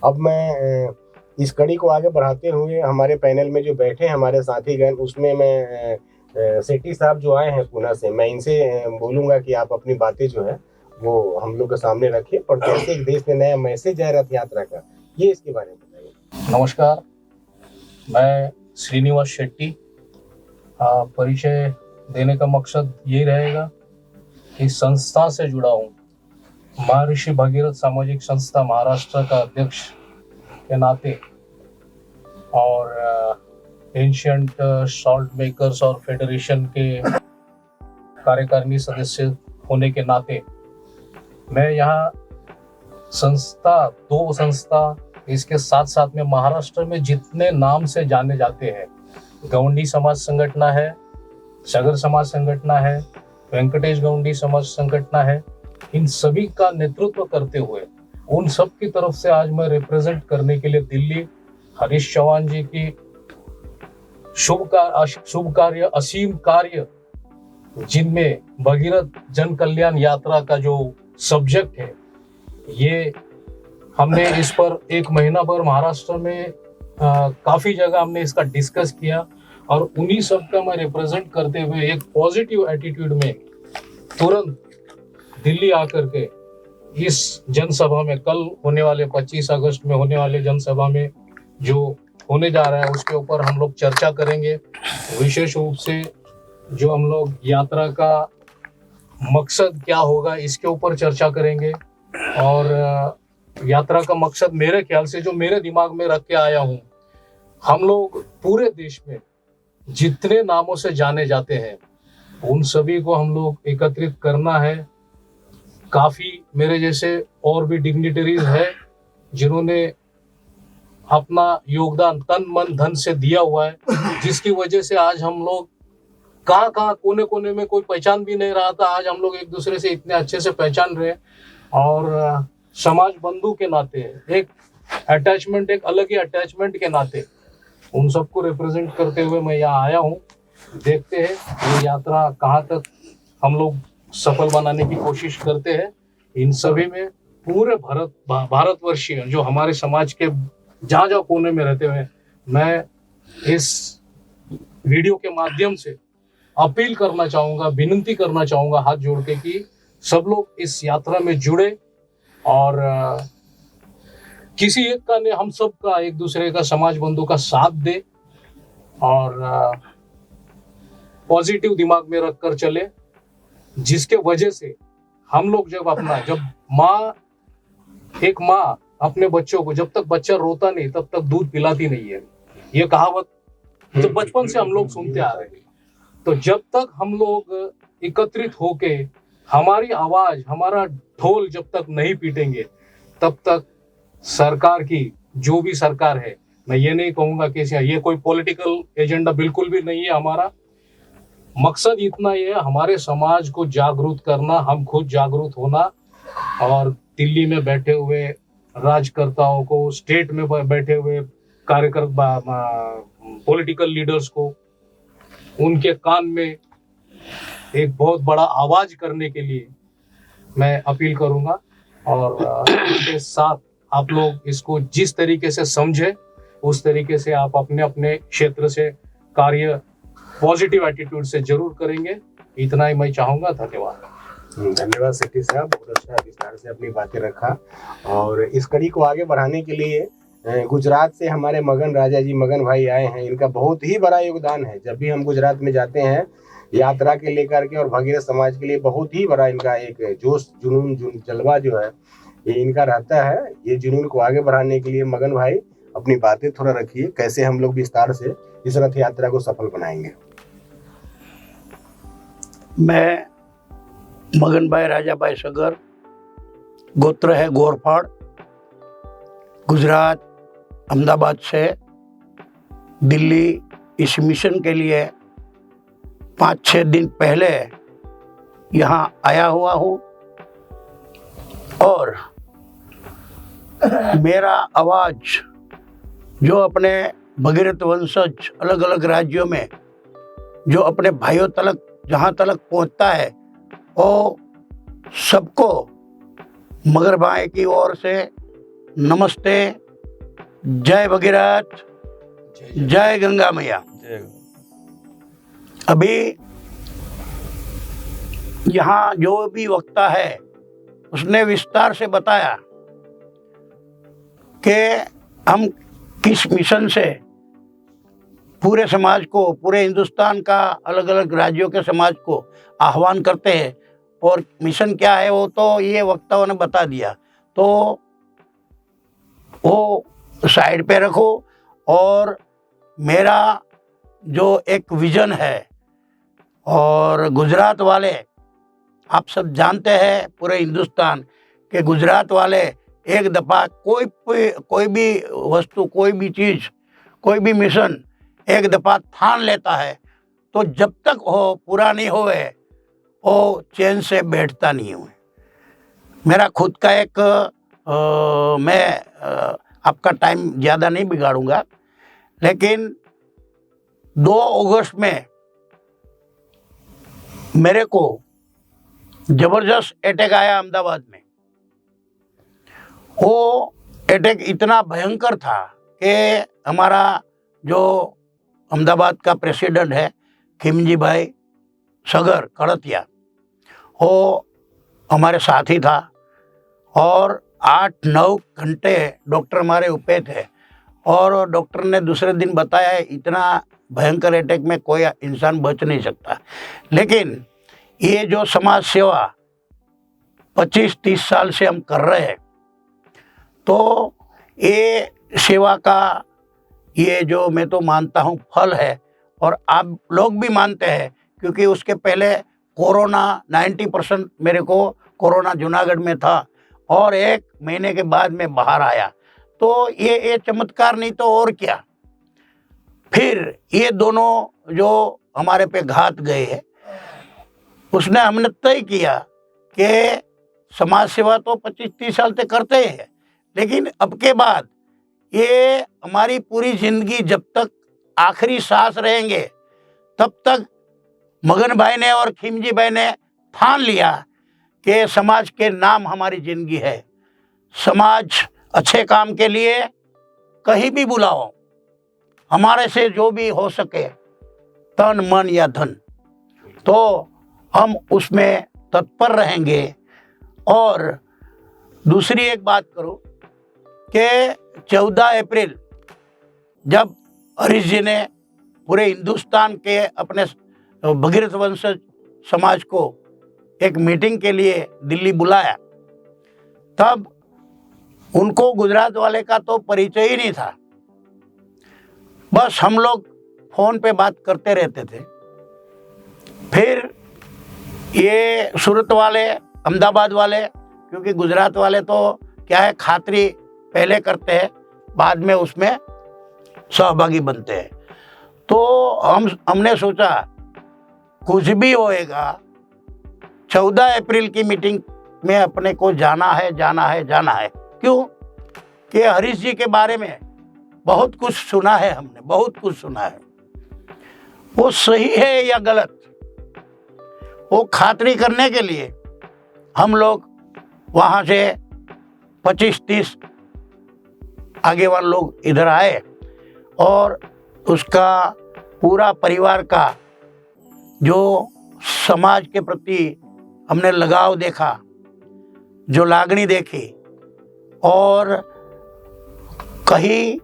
अब मैं इस कड़ी को आगे बढ़ाते हुए हमारे पैनल में जो बैठे हैं हमारे साथीगण, उसमें मैं सेठी साहब जो आए हैं पुणे से, मैं इनसे बोलूँगा कि आप अपनी बातें जो है वो हम लोग के सामने रखिए और कैसे एक देश में नया मैसेज है रथ यात्रा का, ये इसके बारे में बताइए। नमस्कार, मैं श्रीनिवास शेट्टी। परिचय देने का मकसद यही रहेगा कि संस्था से जुड़ा हूँ। महर्षि भगीरथ सामाजिक संस्था महाराष्ट्र का अध्यक्ष के नाते और एंशियंट सॉल्ट मेकर्स और फेडरेशन के कार्यकारिणी सदस्य होने के नाते मैं यहाँ दो संस्था इसके साथ साथ में महाराष्ट्र में जितने नाम से जाने जाते हैं, गवंडी समाज संगठना है, सगर समाज संगठना है, वेंकटेश गवंडी समाज संगठना है, इन सभी का नेतृत्व करते हुए उन सब की तरफ से आज मैं रिप्रेजेंट करने के लिए दिल्ली हरीश चौहान जी की शुभ कार्य असीम कार्य, जिनमें भगीरथ जन कल्याण यात्रा का जो सब्जेक्ट है, ये हमने इस पर एक महीना भर महाराष्ट्र में काफी जगह हमने इसका डिस्कस किया और उन्हीं सब का मैं रिप्रेजेंट करते हुए एक पॉजिटिव एटीट्यूड में तुरंत दिल्ली आकर के इस जनसभा में, कल होने वाले 25 अगस्त में होने वाले जनसभा में जो होने जा रहा है उसके ऊपर हम लोग चर्चा करेंगे। विशेष रूप से जो हम लोग यात्रा का मकसद क्या होगा इसके ऊपर चर्चा करेंगे और यात्रा का मकसद मेरे ख्याल से जो मेरे दिमाग में रख के आया हूँ, हम लोग पूरे देश में जितने नामों से जाने जाते हैं उन सभी को हम लोग एकत्रित करना है। काफी मेरे जैसे और भी डिग्निटरीज है जिन्होंने अपना योगदान तन मन धन से दिया हुआ है, जिसकी वजह से आज हम लोग कहाँ कोने कोने में कोई पहचान भी नहीं रहा था, आज हम लोग एक दूसरे से इतने अच्छे से पहचान रहे हैं और समाज बंधु के नाते एक अटैचमेंट, एक अलग ही अटैचमेंट के नाते उन सबको रिप्रेजेंट करते हुए मैं यहाँ आया हूँ। देखते हैं ये यात्रा कहाँ तक हम लोग सफल बनाने की कोशिश करते हैं। इन सभी में पूरे भारतवर्षीय जो हमारे समाज के जहाँ जहाँ कोने में रहते हुए मैं इस वीडियो के माध्यम से अपील करना चाहूँगा, विनती करना चाहूँगा हाथ जोड़ के कि सब लोग इस यात्रा में जुड़े और किसी एक का ने हम सब का, एक दूसरे का, समाज बंधु का साथ दे और पॉजिटिव दिमाग में रखकर चले, जिसके वजह से हम लोग जब एक माँ अपने बच्चों को, जब तक बच्चा रोता नहीं तब तक दूध पिलाती नहीं है, ये कहावत तो बचपन से हम लोग सुनते आ रहे हैं। तो जब तक हम लोग एकत्रित होके हमारी आवाज, हमारा ढोल जब तक नहीं पीटेंगे तब तक सरकार की, जो भी सरकार है, मैं ये नहीं कहूंगा कि ये कोई पॉलिटिकल एजेंडा बिल्कुल भी नहीं है। हमारा मकसद इतना ही है, हमारे समाज को जागरूक करना, हम खुद जागरूक होना और दिल्ली में बैठे हुए राजकर्ताओं को, स्टेट में बैठे हुए कार्यकर्ता, पॉलिटिकल लीडर्स को, उनके कान में एक बहुत बड़ा आवाज करने के लिए मैं अपील करूंगा और इसके साथ आप लोग इसको जिस तरीके से समझे उस तरीके से आप अपने अपने क्षेत्र से कार्य पॉजिटिव एटीट्यूड से जरूर करेंगे। इतना ही मैं चाहूंगा। धन्यवाद सेठी साहब, बहुत अच्छा विस्तार से अपनी बातें रखा और इस कड़ी को आगे बढ़ाने के लिए गुजरात से हमारे मगन राजा जी, मगन भाई आए हैं। इनका बहुत ही बड़ा योगदान है। जब भी हम गुजरात में जाते हैं यात्रा के लेकर के और भगीरथ समाज के लिए बहुत ही बड़ा इनका एक जोश, जुनून, जलवा जो है ये इनका रहता है। ये जुनून को आगे बढ़ाने के लिए मगन भाई अपनी बातें थोड़ा रखिए, कैसे हम लोग विस्तार से इस रथ यात्रा को सफल बनाएंगे। मैं मगन भाई राजा भाई सगर, गोत्र है गोरफाड़, गुजरात अहमदाबाद से दिल्ली इस मिशन के लिए 5-6 दिन पहले यहाँ आया हुआ हूँ और मेरा आवाज़ जो अपने भगीरथ वंशज अलग अलग राज्यों में जो अपने भाइयों तलक जहाँ तलक पहुँचता है वो सबको मगर भाई की ओर से नमस्ते, जय भगीरथ, जय गंगा मैया। अभी यहाँ जो भी वक्ता है उसने विस्तार से बताया कि हम किस मिशन से पूरे समाज को, पूरे हिंदुस्तान का अलग अलग राज्यों के समाज को आह्वान करते हैं और मिशन क्या है वो तो ये वक्ताओं ने बता दिया। तो वो साइड पे रखो और मेरा जो एक विजन है, और गुजरात वाले आप सब जानते हैं पूरे हिंदुस्तान के गुजरात वाले एक दफ़ा कोई भी वस्तु, कोई भी चीज़, कोई भी मिशन एक दफ़ा ठान लेता है तो जब तक वो पूरा नहीं होए वो चैन से बैठता नहीं हुए। मेरा खुद का एक मैं आपका टाइम ज़्यादा नहीं बिगाड़ूंगा, लेकिन 2 अगस्त में मेरे को जबरदस्त अटैक आया अहमदाबाद में। वो अटैक इतना भयंकर था कि हमारा जो अहमदाबाद का प्रेसिडेंट है खिमजी भाई सगर कड़तिया, वो हमारे साथ ही था और 8-9 घंटे डॉक्टर हमारे ऊपर थे और डॉक्टर ने दूसरे दिन बताया इतना भयंकर अटैक में कोई इंसान बच नहीं सकता। लेकिन ये जो समाज सेवा 25-30 साल से हम कर रहे हैं, तो ये सेवा का ये जो मैं तो मानता हूँ फल है और आप लोग भी मानते हैं, क्योंकि उसके पहले कोरोना 90% मेरे को कोरोना जूनागढ़ में था और 1 महीने के बाद में बाहर आया। तो ये चमत्कार नहीं तो और क्या। फिर ये दोनों जो हमारे पे घात गए हैं, उसने हमने तय किया कि समाज सेवा तो 25-30 साल तक करते हैं, लेकिन अब के बाद ये हमारी पूरी जिंदगी जब तक आखिरी सांस रहेंगे तब तक मगन भाई ने और खिमजी भाई ने ठान लिया कि समाज के नाम हमारी जिंदगी है। समाज अच्छे काम के लिए कहीं भी बुलाओ, हमारे से जो भी हो सके तन मन या धन, तो हम उसमें तत्पर रहेंगे। और दूसरी एक बात करो कि 14 अप्रैल जब हरीश जी ने पूरे हिंदुस्तान के अपने भगीरथ वंशज समाज को एक मीटिंग के लिए दिल्ली बुलाया, तब उनको गुजरात वाले का तो परिचय ही नहीं था। बस हम लोग फोन पे बात करते रहते थे। फिर ये सूरत वाले, अहमदाबाद वाले, क्योंकि गुजरात वाले तो क्या है खातरी पहले करते हैं, बाद में उसमें सहभागी बनते हैं। तो हमने सोचा कुछ भी होएगा 14 अप्रैल की मीटिंग में अपने को जाना है। क्यों कि हरीश जी के बारे में बहुत कुछ सुना है, हमने बहुत कुछ सुना है। वो सही है या गलत, वो खातरी करने के लिए हम लोग वहाँ से 25-30 आगे वाले लोग इधर आए और उसका पूरा परिवार का जो समाज के प्रति हमने लगाव देखा, जो लागणी देखी, और कहीं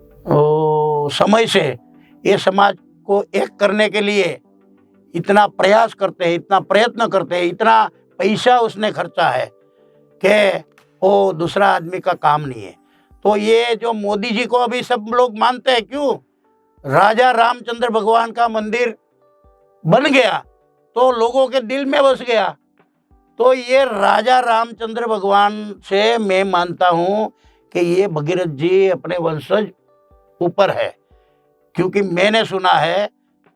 समय से ये समाज को एक करने के लिए इतना प्रयास करते हैं, इतना प्रयत्न करते हैं, इतना पैसा उसने खर्चा है कि वो दूसरा आदमी का काम नहीं है। तो ये जो मोदी जी को अभी सब लोग मानते हैं, क्यों? राजा रामचंद्र भगवान का मंदिर बन गया तो लोगों के दिल में बस गया। तो ये राजा रामचंद्र भगवान से मैं मानता हूँ कि ये भगीरथ जी अपने वंशज ऊपर है, क्योंकि मैंने सुना है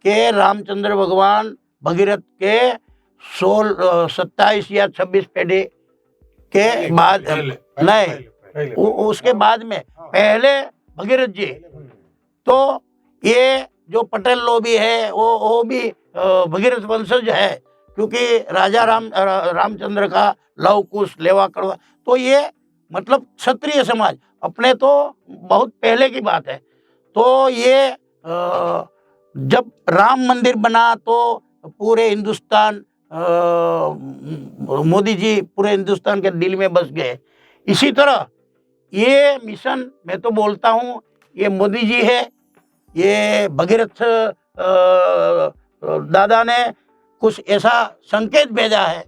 कि रामचंद्र भगवान भगीरथ के 27 या 26 पीढ़ी के बाद नहीं, उसके बाद में पहले भगीरथ जी। तो ये जो पटेल लोग भी है वो भी भगीरथ वंशज है, क्योंकि राजा रामचंद्र का लव कुश लेवा कड़वा, तो ये मतलब क्षत्रिय समाज, अपने तो बहुत पहले की बात है। तो ये जब राम मंदिर बना तो पूरे हिंदुस्तान, मोदी जी पूरे हिंदुस्तान के दिल में बस गए। इसी तरह ये मिशन, मैं तो बोलता हूँ ये मोदी जी है, ये भगीरथ दादा ने कुछ ऐसा संकेत भेजा है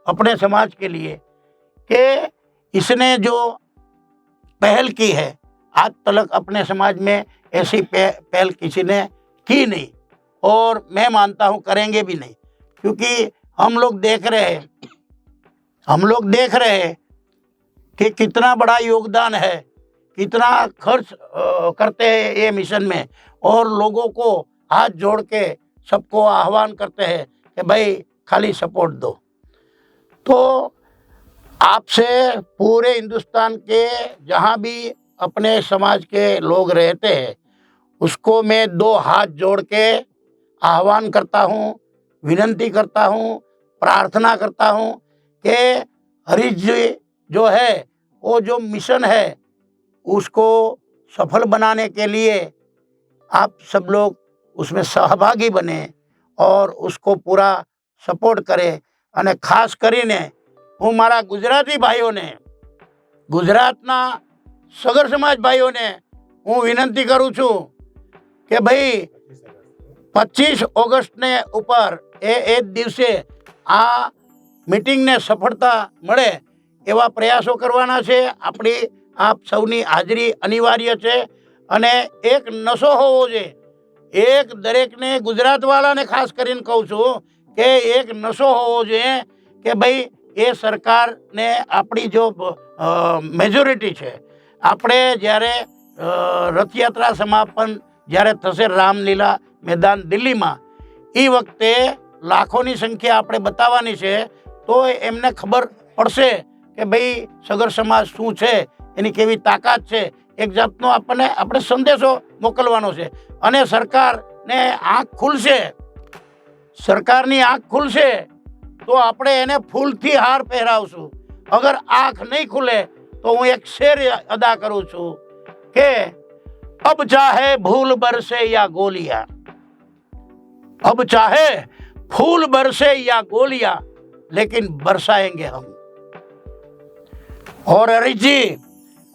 अपने समाज के लिए कि इसने जो पहल की है, आज तक अपने समाज में ऐसी पहल किसी ने की नहीं, और मैं मानता हूँ करेंगे भी नहीं, क्योंकि हम लोग देख रहे हैं कि कितना बड़ा योगदान है, कितना खर्च करते हैं ये मिशन में, और लोगों को हाथ जोड़ के सबको आह्वान करते हैं कि भाई खाली सपोर्ट दो। तो आपसे पूरे हिंदुस्तान के जहाँ भी अपने समाज के लोग रहते हैं उसको मैं 2 हाथ जोड़ के आह्वान करता हूँ, विनंती करता हूँ, प्रार्थना करता हूँ कि हरीश जी जो है वो जो मिशन है उसको सफल बनाने के लिए आप सब लोग उसमें सहभागी बने और उसको पूरा सपोर्ट करें। અને ખાસ કરીને હું મારા ગુજરાતી ભાઈઓને, ગુજરાતના સગર સમાજ ભાઈઓને હું વિનંતી કરું છું કે ભાઈ 25 ઓગસ્ટને ઉપર એ દિવસે આ મીટિંગને સફળતા મળે એવા પ્રયાસો કરવાના છે। આપણી આપ સૌની હાજરી અનિવાર્ય છે અને એક નશો હોવો જોઈએ। એક દરેકને ગુજરાતવાળાને ખાસ કરીને કહું છું કે એક નશો હોવો જોઈએ કે ભાઈ એ સરકારને આપણી જો મેજોરિટી છે, આપણે જ્યારે રથયાત્રા સમાપન જ્યારે થશે રામલીલા મેદાન દિલ્હીમાં, એ વખતે લાખોની સંખ્યા આપણે બતાવવાની છે, તો એમને ખબર પડશે કે ભાઈ સગર સમાજ શું છે, એની કેવી તાકાત છે। એક જાતનો આપણે સંદેશો મોકલવાનો છે અને સરકારને આંખ ખુલશે, સરકારની આંખ ખુલશે તો આપણે એને ફૂલથી હાર પહેરાવશું। અગર આંખ નહીં ખુલે તો હું એક શેર અદા કરું છું કે अब चाहे फूल बरसे या गोलियां, अब चाहे फूल बरसे या गोलियां, लेकिन बरसाएंगे हम। और हरीश जी,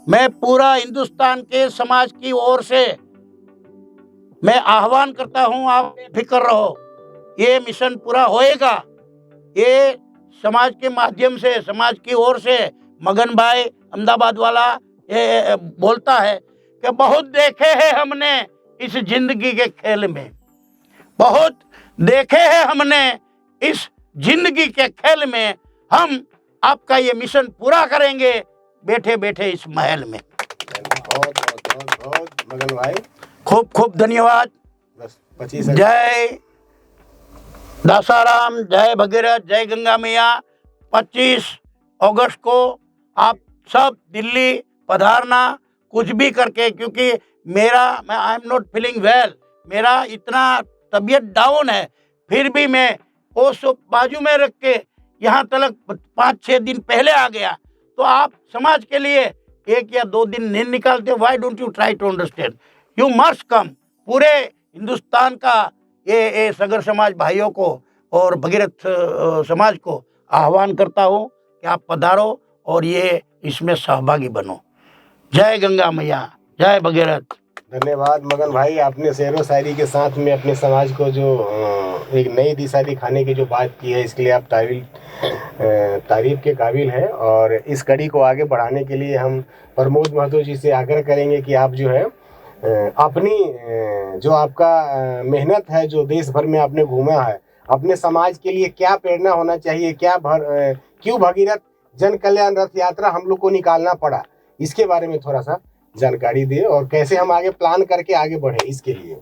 मैं पूरा हिंदुस्तान के समाज की ओर से मैं आह्वान करता हूं, आप बेफिक्र रहो, ये मिशन पूरा होएगा। ये समाज के माध्यम से, समाज की ओर से मगन भाई अहमदाबाद वाला ये बोलता है कि बहुत देखे हैं हमने इस जिंदगी के खेल में, बहुत देखे हैं हमने इस जिंदगी के खेल में, हम आपका ये मिशन पूरा करेंगे बैठे बैठे इस महल में। बहुत बहुत बहुत बहुत मगन भाई, खूब खूब धन्यवाद। बस 25 जय दासाराम, जय भगीरथ, जय गंगा मैया। 25 अगस्त को आप सब दिल्ली पधारना, कुछ भी करके, क्योंकि मैं I am not feeling well, मेरा इतना तबीयत डाउन है, फिर भी मैं वो सब बाजू में रख के यहाँ तक 5-6 दिन पहले आ गया। तो आप समाज के लिए 1 या 2 दिन नहीं निकालते? Why don't you try to understand? You must come. पूरे हिंदुस्तान का ये सगर समाज भाइयों को और भगीरथ समाज को आह्वान करता हूँ कि आप पधारो और ये इसमें सहभागी बनो। जय गंगा मैया, जय भगीरथ। धन्यवाद मगन भाई, आपने शेरो शायरी के साथ में अपने समाज को जो एक नई दिशा दिखाने की जो बात की है, इसके लिए आप तारीफ के काबिल हैं। और इस कड़ी को आगे बढ़ाने के लिए हम प्रमोद महतो जी से आग्रह करेंगे कि आप जो है अपनी जो आपका मेहनत है, जो देश भर में आपने घूमा है, अपने समाज के लिए क्या प्रेरणा होना चाहिए, क्यों भगीरथ जन कल्याण रथ यात्रा हम लोग को निकालना पड़ा, इसके बारे में थोड़ा सा जानकारी दे और कैसे हम आगे प्लान करके आगे बढ़े इसके लिए।